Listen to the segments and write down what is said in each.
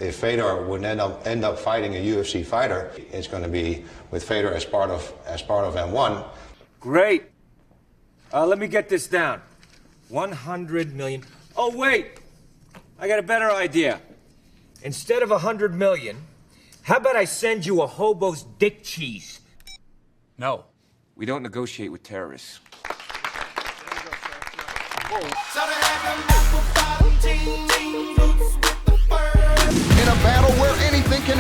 if Fedor would end up fighting a UFC fighter, it's going to be with Fedor as part of M1. Great. Let me get this down. 100 million. Oh, wait. I got a better idea. Instead of 100 million, how about I send you a hobo's dick cheese? No. We don't negotiate with terrorists. In a battle where anything can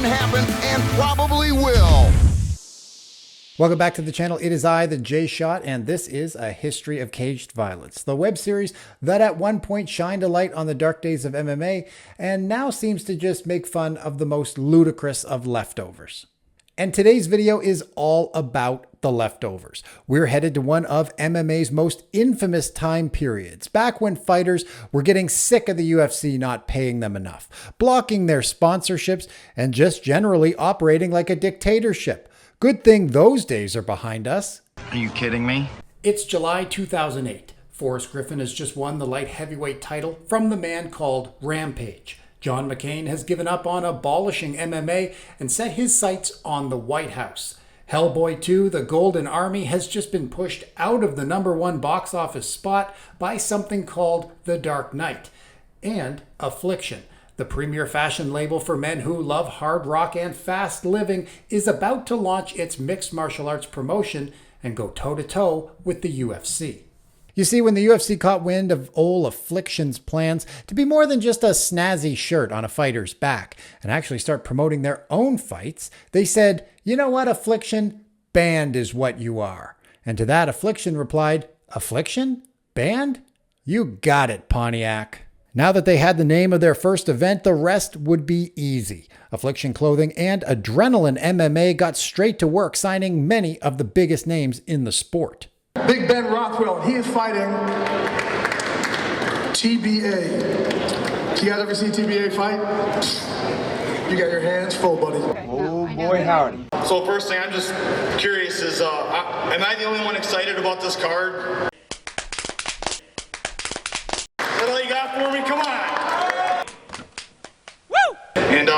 happen, and probably will. Welcome back to the channel. It is I, the J-Shot, and this is A History of Caged Violence, the web series that at one point shined a light on the dark days of MMA and now seems to just make fun of the most ludicrous of leftovers. And today's video is all about the leftovers. We're headed to one of MMA's most infamous time periods, back when fighters were getting sick of the UFC not paying them enough, blocking their sponsorships, and just generally operating like a dictatorship. Good thing those days are behind us. Are you kidding me? It's July 2008. Forrest Griffin has just won the light heavyweight title from the man called Rampage. John McCain has given up on abolishing MMA and set his sights on the White House. Hellboy 2, The Golden Army, has just been pushed out of the #1 box office spot by something called The Dark Knight. And Affliction, the premier fashion label for men who love hard rock and fast living, is about to launch its mixed martial arts promotion and go toe-to-toe with the UFC. You see, when the UFC caught wind of old Affliction's plans to be more than just a snazzy shirt on a fighter's back and actually start promoting their own fights, they said, "You know what, Affliction? Banned is what you are." And to that, Affliction replied, "Affliction? Banned? You got it, Pontiac." Now that they had the name of their first event, the rest would be easy. Affliction Clothing and Adrenaline MMA got straight to work signing many of the biggest names in the sport. Big Ben Rothwell, he is fighting TBA. You guys ever see TBA fight? You got your hands full, buddy. Oh boy, howdy. So first thing I'm just curious is, am I the only one excited about this card? That's all you got for me? Come on! Woo! And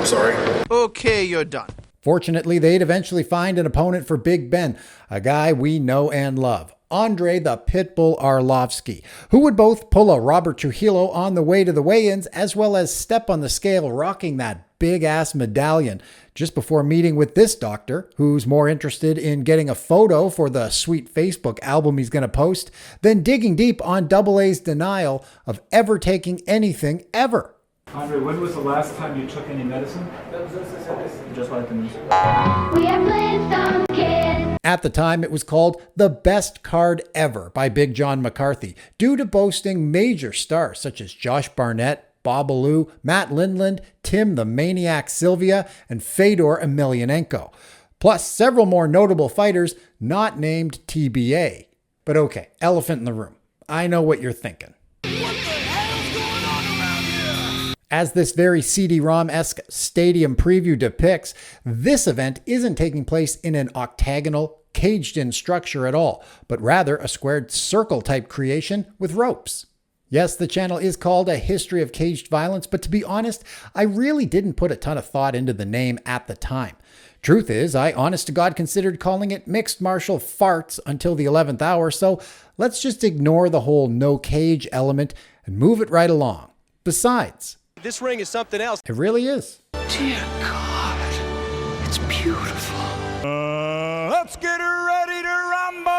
sorry. Okay, you're done. Fortunately, they'd eventually find an opponent for Big Ben, a guy we know and love, Andre the Pitbull Arlovski, who would both pull a Robert Trujillo on the way to the weigh-ins as well as step on the scale rocking that big-ass medallion just before meeting with this doctor, who's more interested in getting a photo for the sweet Facebook album he's going to post than digging deep on Double A's denial of ever taking anything ever. Andre, when was the last time you took any medicine? Just like the music. We are Flintstone kids. At the time, it was called The Best Card Ever by Big John McCarthy, due to boasting major stars such as Josh Barnett, Babalu, Matt Lindland, Tim the Maniac Sylvia, and Fedor Emelianenko, plus several more notable fighters not named TBA. But okay, elephant in the room. I know what you're thinking. As this very CD-ROM-esque stadium preview depicts, this event isn't taking place in an octagonal, caged-in structure at all, but rather a squared circle-type creation with ropes. Yes, the channel is called A History of Caged Violence, but to be honest, I really didn't put a ton of thought into the name at the time. Truth is, I honest to God considered calling it Mixed Martial Farts until the 11th hour, so let's just ignore the whole no cage element and move it right along. Besides, this ring is something else. It really is. Dear God, it's beautiful. Let's get ready to rumble!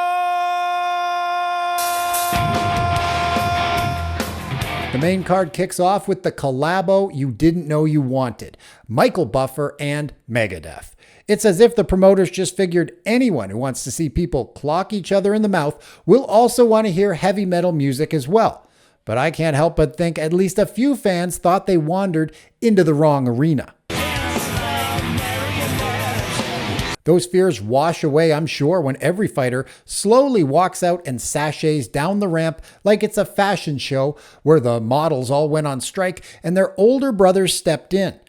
The main card kicks off with the collabo you didn't know you wanted, Michael Buffer and Megadeth. It's as if the promoters just figured anyone who wants to see people clock each other in the mouth will also want to hear heavy metal music as well. But I can't help but think at least a few fans thought they wandered into the wrong arena. Those fears wash away, I'm sure, when every fighter slowly walks out and sachets down the ramp like it's a fashion show where the models all went on strike and their older brothers stepped in.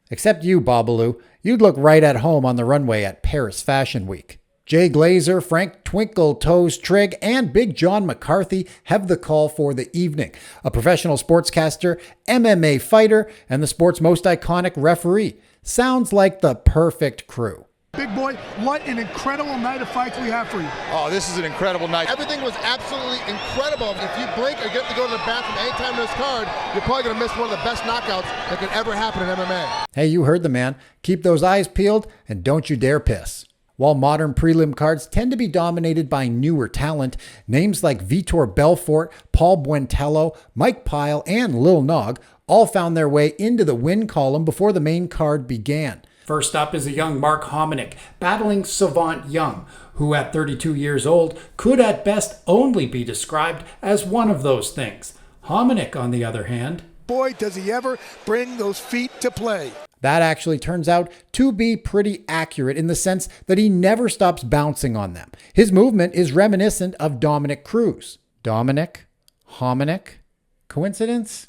Except you, Babalu. You'd look right at home on the runway at Paris Fashion Week. Jay Glazer, Frank Twinkle Toes Trigg, and Big John McCarthy have the call for the evening. A professional sportscaster, MMA fighter, and the sport's most iconic referee. Sounds like the perfect crew. Big boy, what an incredible night of fights we have for you. Oh, this is an incredible night. Everything was absolutely incredible. If you blink or get to go to the bathroom anytime in this card, you're probably going to miss one of the best knockouts that could ever happen in MMA. Hey, you heard the man. Keep those eyes peeled and don't you dare piss. While modern prelim cards tend to be dominated by newer talent, names like Vitor Belfort, Paul Buentello, Mike Pyle, and Lil Nog all found their way into the win column before the main card began. First up is a young Mark Hominick battling Savant Young, who at 32 years old could at best only be described as one of those things. Hominick, on the other hand, Boy, does he ever bring those feet to play. that actually turns out to be pretty accurate in the sense that he never stops bouncing on them. His movement is reminiscent of Dominic Cruz. Dominic? Hominick? Coincidence?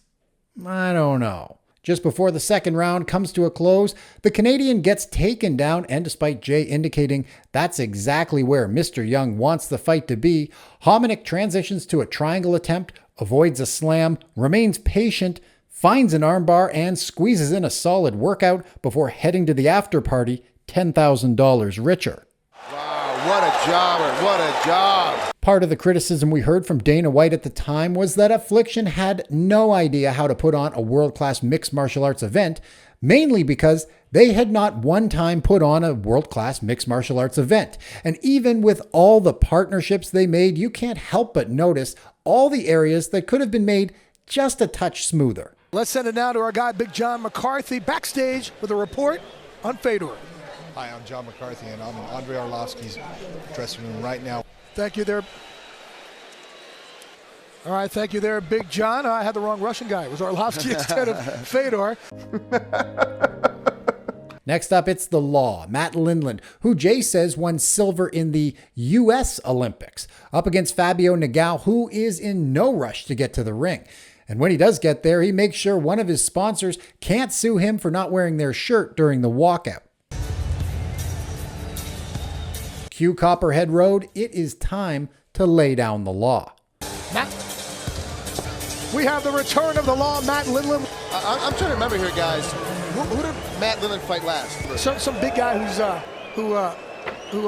I don't know. Just before the second round comes to a close, the Canadian gets taken down, and despite Jay indicating that's exactly where Mr. Young wants the fight to be, Hominick transitions to a triangle attempt, avoids a slam, remains patient, finds an armbar, and squeezes in a solid workout before heading to the after party $10,000 richer. Wow, what a jobber, what a job. Part of the criticism we heard from Dana White at the time was that Affliction had no idea how to put on a world-class mixed martial arts event, mainly because they had not one time put on a world-class mixed martial arts event. And even with all the partnerships they made, you can't help but notice all the areas that could have been made just a touch smoother. Let's send it now to our guy, Big John McCarthy, backstage with a report on Fedor. Hi, I'm John McCarthy, and I'm in Andre Arlovski's dressing room right now. Thank you there. All right, thank you there, Big John. I had the wrong Russian guy. It was Arlovski instead of Fedor. Next up, it's the Law, Matt Lindland, who Jay says won silver in the U.S. Olympics, up against Fabio Nagao, who is in no rush to get to the ring. And when he does get there, he makes sure one of his sponsors can't sue him for not wearing their shirt during the walkout. Cue Copperhead Road, it is time to lay down the law. Matt, we have the return of the Law, Matt Lindland. I'm trying to remember here, guys. Who did Matt Lindland fight last? Some big guy who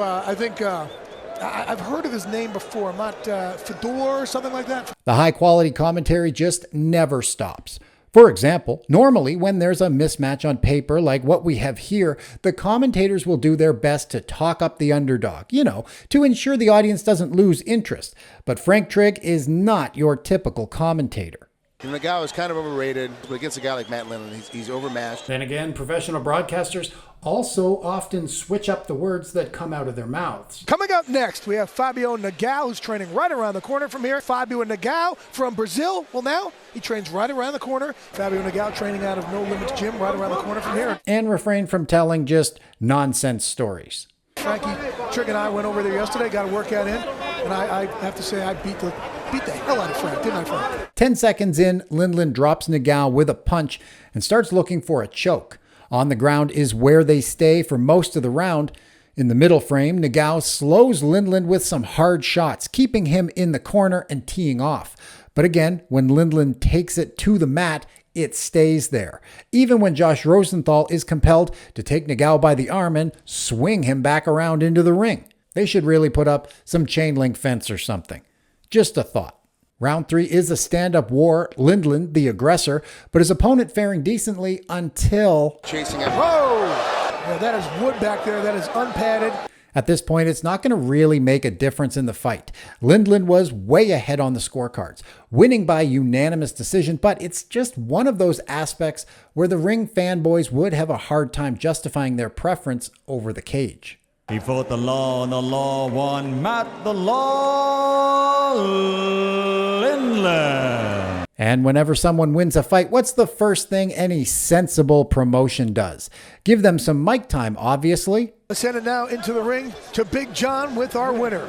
I think I've heard of his name before. I'm not Fedor or something like that. The high-quality commentary just never stops. For example, normally when there's a mismatch on paper like what we have here, the commentators will do their best to talk up the underdog, to ensure the audience doesn't lose interest. But Frank Trigg is not your typical commentator. Nagao is kind of overrated, but against a guy like Matt Lindland, he's overmatched. Then again, professional broadcasters also often switch up the words that come out of their mouths. Coming up next, we have Fabio Nagao, who's training right around the corner from here. Fabio Nagao from Brazil. Well, now he trains right around the corner. Fabio Nagao training out of No Limits Gym right around the corner from here. And refrain from telling just nonsense stories. Frankie Trigg and I went over there yesterday, got a workout in, and I have to say I beat the hell out of Frank, didn't I, Frank? 10 seconds in, Lindland drops Nagao with a punch and starts looking for a choke. On the ground is where they stay for most of the round. In the middle frame, Nagao slows Lindland with some hard shots, keeping him in the corner and teeing off. But again, when Lindland takes it to the mat, it stays there, even when Josh Rosenthal is compelled to take Nagao by the arm and swing him back around into the ring. They should really put up some chain link fence or something. Just a thought. Round 3 is a stand-up war, Lindland the aggressor, but his opponent faring decently until... Chasing him. Whoa! Yeah, that is wood back there. That is unpadded. At this point, it's not going to really make a difference in the fight. Lindland was way ahead on the scorecards, winning by unanimous decision, but it's just one of those aspects where the ring fanboys would have a hard time justifying their preference over the cage. He fought the Law, and the Law won. Matt the Law Lindland. And whenever someone wins a fight, what's the first thing any sensible promotion does? Give them some mic time, obviously. Let's send it now into the ring to Big John with our winner.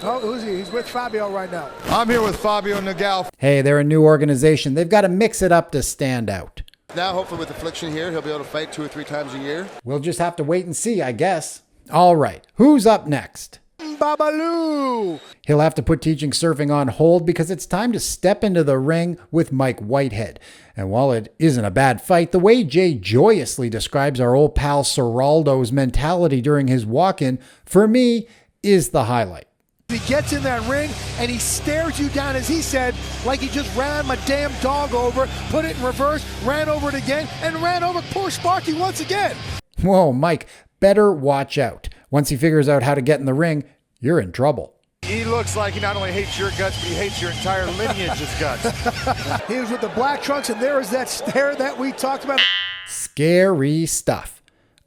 Oh, who's he? He's with Fabio right now. I'm here with Fabio Nagao. Hey, they're a new organization. They've got to mix it up to stand out. Now, hopefully with Affliction here, he'll be able to fight 2 or 3 times a year. We'll just have to wait and see, I guess. All right, who's up next? Babalu. He'll have to put teaching surfing on hold because it's time to step into the ring with Mike Whitehead. And while it isn't a bad fight, the way Jay joyously describes our old pal Serraldo's mentality during his walk-in, for me, is the highlight. He gets in that ring and he stares you down, as he said, like he just ran my damn dog over, put it in reverse, ran over it again, and ran over poor Sparky once again. Whoa, Mike, better watch out. Once he figures out how to get in the ring, you're in trouble. He looks like he not only hates your guts, but he hates your entire lineage's guts. He was with the black trunks, and there is that stare that we talked about. Scary stuff.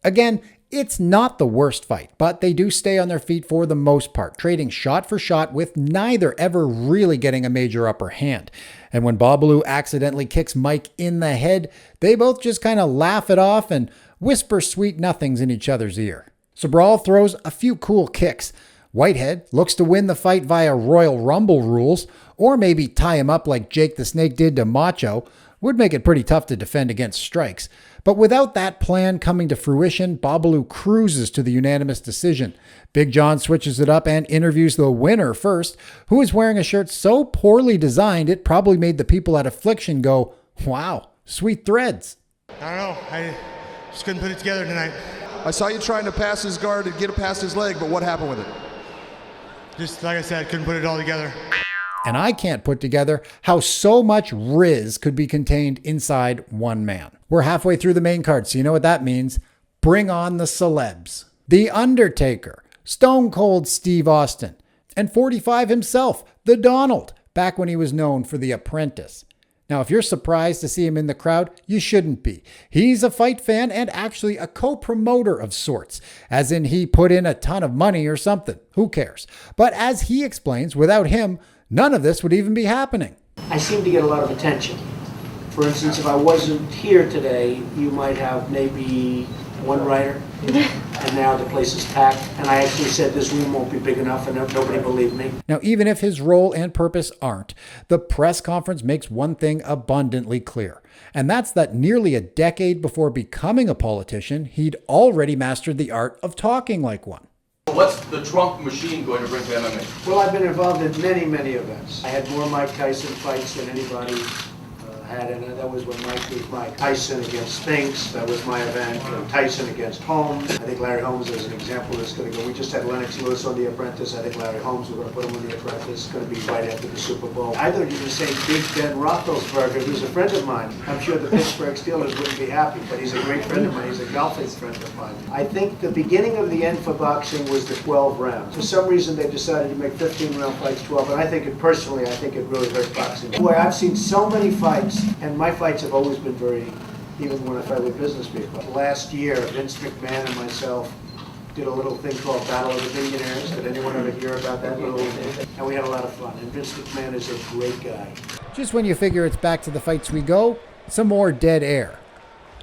Again, it's not the worst fight, but they do stay on their feet for the most part, trading shot for shot with neither ever really getting a major upper hand. And when Babalu accidentally kicks Mike in the head, they both just kind of laugh it off and whisper sweet nothings in each other's ear. Sobral throws a few cool kicks. Whitehead looks to win the fight via Royal Rumble rules, or maybe tie him up like Jake the Snake did to Macho. Would make it pretty tough to defend against strikes. But without that plan coming to fruition, Babalu cruises to the unanimous decision. Big John switches it up and interviews the winner first, who is wearing a shirt so poorly designed it probably made the people at Affliction go, wow, sweet threads. I don't know. I just couldn't put it together tonight. I saw you trying to pass his guard and get it past his leg, but what happened with it? Just like I said, couldn't put it all together. And I can't put together how so much Riz could be contained inside one man. We're halfway through the main card, so you know what that means. Bring on the celebs. The Undertaker, Stone Cold Steve Austin, and 45 himself, the Donald, back when he was known for The Apprentice. Now, if you're surprised to see him in the crowd, you shouldn't be. He's a fight fan and actually a co-promoter of sorts, as in he put in a ton of money or something. Who cares? But as he explains, without him, none of this would even be happening. I seem to get a lot of attention. For instance, if I wasn't here today, you might have maybe one writer, and now the place is packed. And I actually said this room won't be big enough, and nobody believed me. Now, even if his role and purpose aren't, the press conference makes one thing abundantly clear. And that's that nearly a decade before becoming a politician, he'd already mastered the art of talking like one. What's the trunk machine going to bring to MMA? Well, I've been involved in many, many events. I had more Mike Tyson fights than anybody had, and that was when Mike was Mike. Tyson against Spinks, that was my event. Tyson against Holmes. I think Larry Holmes is an example that's going to go. We just had Lennox Lewis on The Apprentice. I think Larry Holmes, we're going to put him on The Apprentice. It's going to be right after the Super Bowl. I thought you were going to say Big Ben Roethlisberger, who's a friend of mine. I'm sure the Pittsburgh Steelers wouldn't be happy, but he's a great friend of mine. He's a golfing friend of mine. I think the beginning of the end for boxing was the 12 rounds. For some reason, they decided to make 15-round fights 12, and I think it personally, I think it really hurt boxing. Boy, I've seen so many fights, and my fights have always been very, even when I fight with business people. Last year, Vince McMahon and myself did a little thing called Battle of the Billionaires. Did anyone ever hear about that little thing? And we had a lot of fun. And Vince McMahon is a great guy. Just when you figure it's back to the fights we go, some more dead air.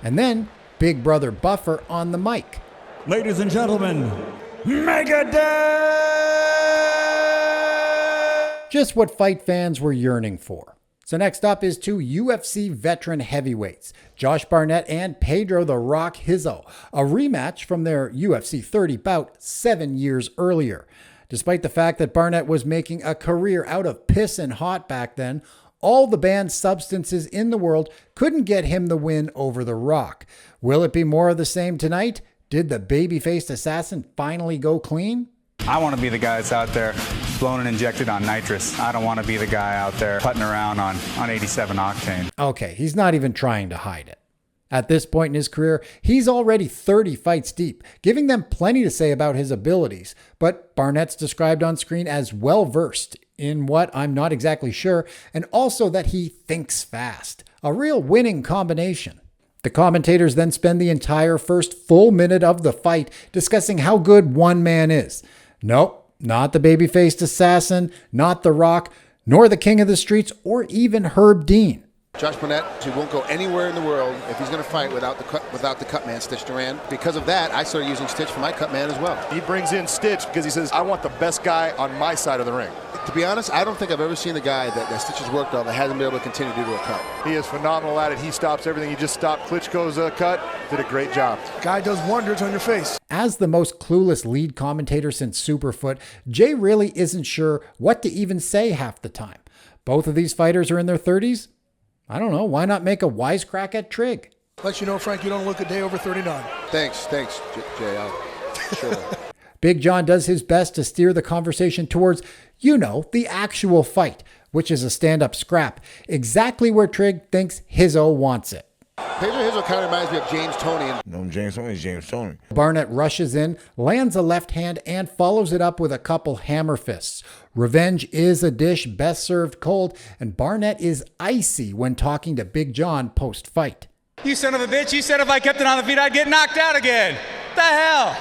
And then Big Brother Buffer on the mic. Ladies and gentlemen, Megadeth! Just what fight fans were yearning for. So next up is two UFC veteran heavyweights, Josh Barnett and Pedro the Rock Rizzo, a rematch from their UFC 30 bout 7 years earlier. Despite the fact that Barnett was making a career out of piss and hot back then, all the banned substances in the world couldn't get him the win over the Rock. Will it be more of the same tonight? Did the baby-faced assassin finally go clean? I want to be the guy that's out there blown and injected on nitrous. I don't want to be the guy out there putting around on 87 octane. Okay, he's not even trying to hide it. At this point in his career, he's already 30 fights deep, giving them plenty to say about his abilities. But Barnett's described on screen as well-versed in what I'm not exactly sure, and also that he thinks fast. A real winning combination. The commentators then spend the entire first full minute of the fight discussing how good one man is. Nope, not the baby-faced assassin, not The Rock, nor the King of the Streets, or even Herb Dean. Josh Barnett, he won't go anywhere in the world if he's going to fight without the cut man, Stitch Duran. Because of that, I started using Stitch for my cut man as well. He brings in Stitch because he says, I want the best guy on my side of the ring. To be honest, I don't think I've ever seen a guy that Stitch has worked on that hasn't been able to continue to do a cut. He is phenomenal at it. He stops everything. He just stopped Klitschko's cut Did a great job. Guy does wonders on your face. As the most clueless lead commentator since Superfoot, Jay really isn't sure what to even say half the time. Both of these fighters are in their 30s. I don't know, why not make a wisecrack at Trig? Let you know, Frank, you don't look a day over 39. Thanks, Jay. Sure. Big John does his best to steer the conversation towards, the actual fight, which is a stand-up scrap, exactly where Trig thinks Hizzo wants it. Pedro Rizzo kind of reminds me of James Toney. No, James Toney's James Toney. Barnett rushes in, lands a left hand, and follows it up with a couple hammer fists. Revenge is a dish best served cold, and Barnett is icy when talking to Big John post-fight. You son of a bitch, you said if I kept it on the feet, I'd get knocked out again. What the hell?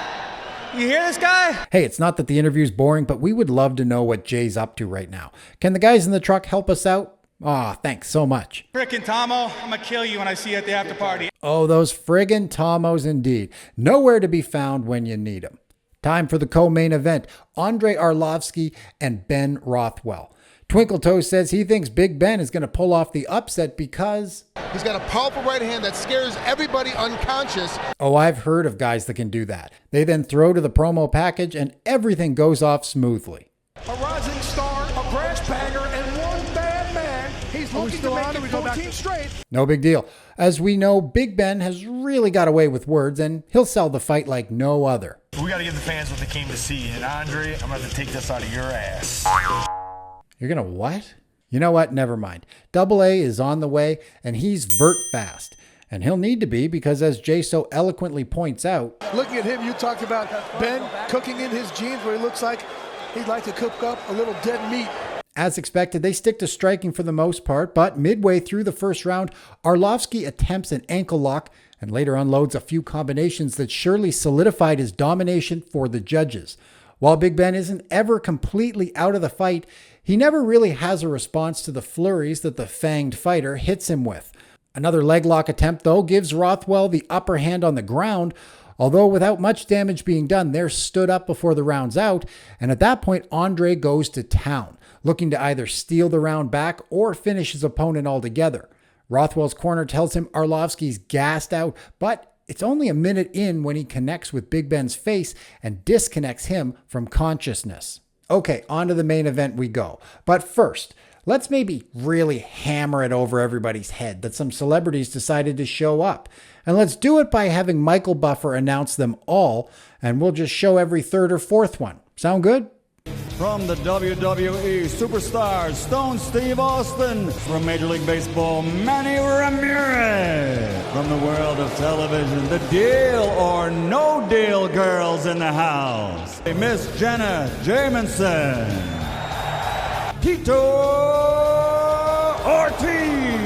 You hear this guy? Hey, it's not that the interview's boring, but we would love to know what Jay's up to right now. Can the guys in the truck help us out? Aw, thanks so much. Frickin' Tomo, I'm gonna kill you when I see you at the after party. Oh, those friggin' Tomos indeed. Nowhere to be found when you need them. Time for the co-main event, Andre Arlovski and Ben Rothwell. Twinkle Toe says he thinks Big Ben is going to pull off the upset because he's got a powerful right hand that scares everybody unconscious. Oh, I've heard of guys that can do that. They then throw to the promo package and everything goes off smoothly. A rising star, a brass banger, and one bad man. He's looking to make it 14 straight. No big deal. As we know, Big Ben has really got away with words and he'll sell the fight like no other. We got to give the fans what they came to see. And Andre, I'm going to take this out of your ass. You're going to what? You know what? Never mind. Double A is on the way and he's vert fast. And he'll need to be because as Jay so eloquently points out, looking at him, you talked about Ben cooking in his jeans where he looks like he'd like to cook up a little dead meat. As expected, they stick to striking for the most part, but midway through the first round, Arlovski attempts an ankle lock and later unloads a few combinations that surely solidified his domination for the judges. While Big Ben isn't ever completely out of the fight, he never really has a response to the flurries that the fanged fighter hits him with. Another leg lock attempt, though, gives Rothwell the upper hand on the ground, although without much damage being done, they're stood up before the round's out, and at that point, Andre goes to town, looking to either steal the round back or finish his opponent altogether. Rothwell's corner tells him Arlovski's gassed out, but it's only a minute in when he connects with Big Ben's face and disconnects him from consciousness. Okay, on to the main event we go. But first, let's maybe really hammer it over everybody's head that some celebrities decided to show up. And let's do it by having Michael Buffer announce them all, and we'll just show every third or fourth one. Sound good? From the WWE superstars, Stone Steve Austin. From Major League Baseball, Manny Ramirez. From the world of television, the Deal or No Deal girls in the house. Miss Jenna Jameson. Tito Ortiz.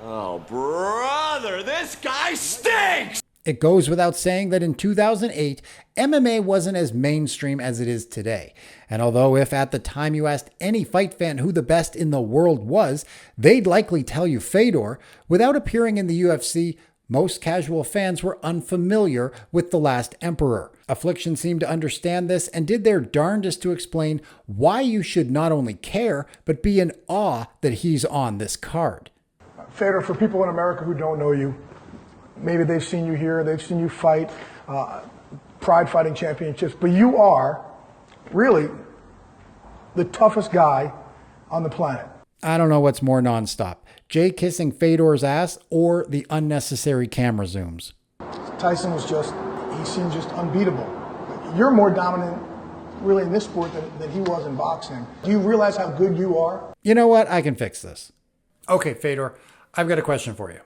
Oh, brother, this guy stinks! It goes without saying that in 2008, MMA wasn't as mainstream as it is today. And although if at the time you asked any fight fan who the best in the world was, they'd likely tell you Fedor, without appearing in the UFC, most casual fans were unfamiliar with the last emperor. Affliction seemed to understand this and did their darndest to explain why you should not only care, but be in awe that he's on this card. Fedor, for people in America who don't know you, maybe they've seen you here, they've seen you fight Pride Fighting Championships, but you are really the toughest guy on the planet. I don't know what's more nonstop, Jay kissing Fedor's ass or the unnecessary camera zooms. Tyson was he seemed just unbeatable. You're more dominant really in this sport than he was in boxing. Do you realize how good you are? You know what? I can fix this. Okay, Fedor, I've got a question for you.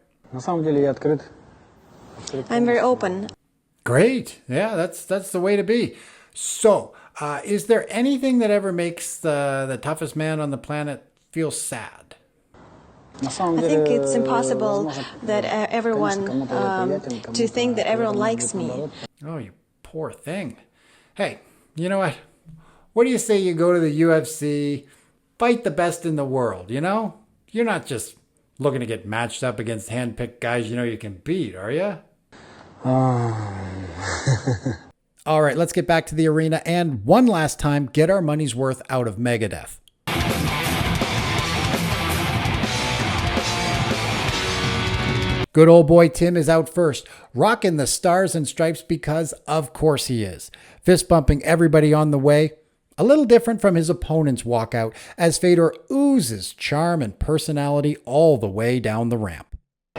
I'm very open. Great. Yeah, that's the way to be. So, is there anything that ever makes the toughest man on the planet feel sad? I think it's impossible that everyone to think that everyone likes me. Oh, you poor thing. Hey, you know what? What do you say you go to the UFC, fight the best in the world, you know? You're not just looking to get matched up against hand-picked guys you know you can beat, are you? All right, let's get back to the arena and one last time get our money's worth out of Megadeth. Good old boy Tim is out first, rocking the stars and stripes because of course he is. Fist bumping everybody on the way. A little different from his opponent's walkout as Fedor oozes charm and personality all the way down the ramp.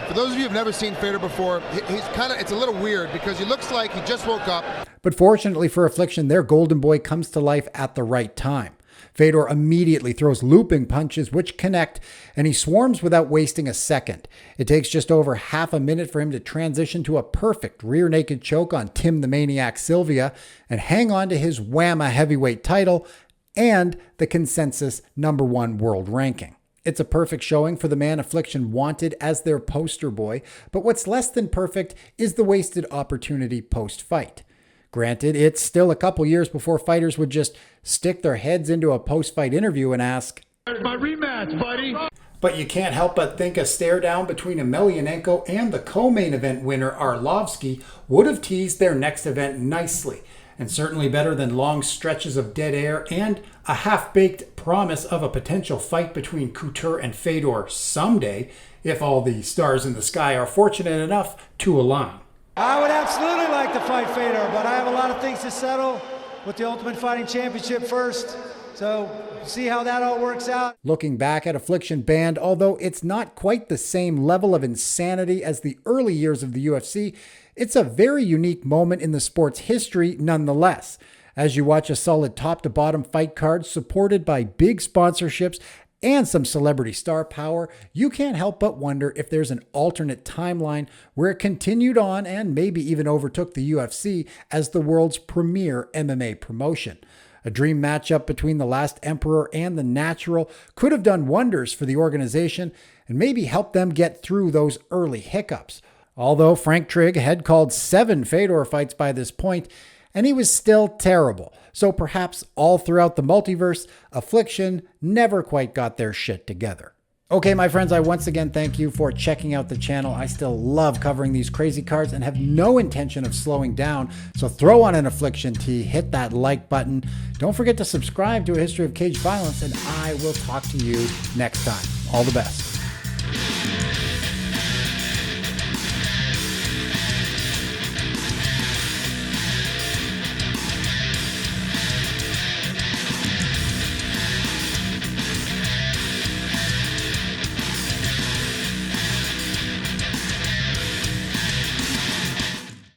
For those of you who have never seen Fedor before, it's a little weird because he looks like he just woke up. But fortunately for Affliction, their golden boy comes to life at the right time. Fedor immediately throws looping punches which connect, and he swarms without wasting a second. It takes just over half a minute for him to transition to a perfect rear naked choke on Tim the Maniac Sylvia and hang on to his Whamma heavyweight title and the consensus #1 world ranking. It's a perfect showing for the man Affliction wanted as their poster boy, but what's less than perfect is the wasted opportunity post-fight. Granted, it's still a couple years before fighters would just stick their heads into a post-fight interview and ask, "Where's my rematch, buddy?" But you can't help but think a stare down between Emelianenko and the co-main event winner Arlovski would have teased their next event nicely, and certainly better than long stretches of dead air and a half-baked promise of a potential fight between Couture and Fedor someday, if all the stars in the sky are fortunate enough to align. I would absolutely like to fight Fedor, but I have a lot of things to settle with the Ultimate Fighting Championship first. So see how that all works out. Looking back at Affliction Band, although it's not quite the same level of insanity as the early years of the UFC, it's a very unique moment in the sport's history nonetheless. As you watch a solid top-to-bottom fight card supported by big sponsorships and some celebrity star power, you can't help but wonder if there's an alternate timeline where it continued on and maybe even overtook the UFC as the world's premier MMA promotion. A dream matchup between the last emperor and the natural could have done wonders for the organization and maybe helped them get through those early hiccups. Although Frank Trigg had called 7 Fedor fights by this point, and he was still terrible. So perhaps all throughout the multiverse, Affliction never quite got their shit together. Okay, my friends, I once again thank you for checking out the channel. I still love covering these crazy cards and have no intention of slowing down. So throw on an Affliction tee, hit that like button. Don't forget to subscribe to A History of Cage Violence, and I will talk to you next time. All the best.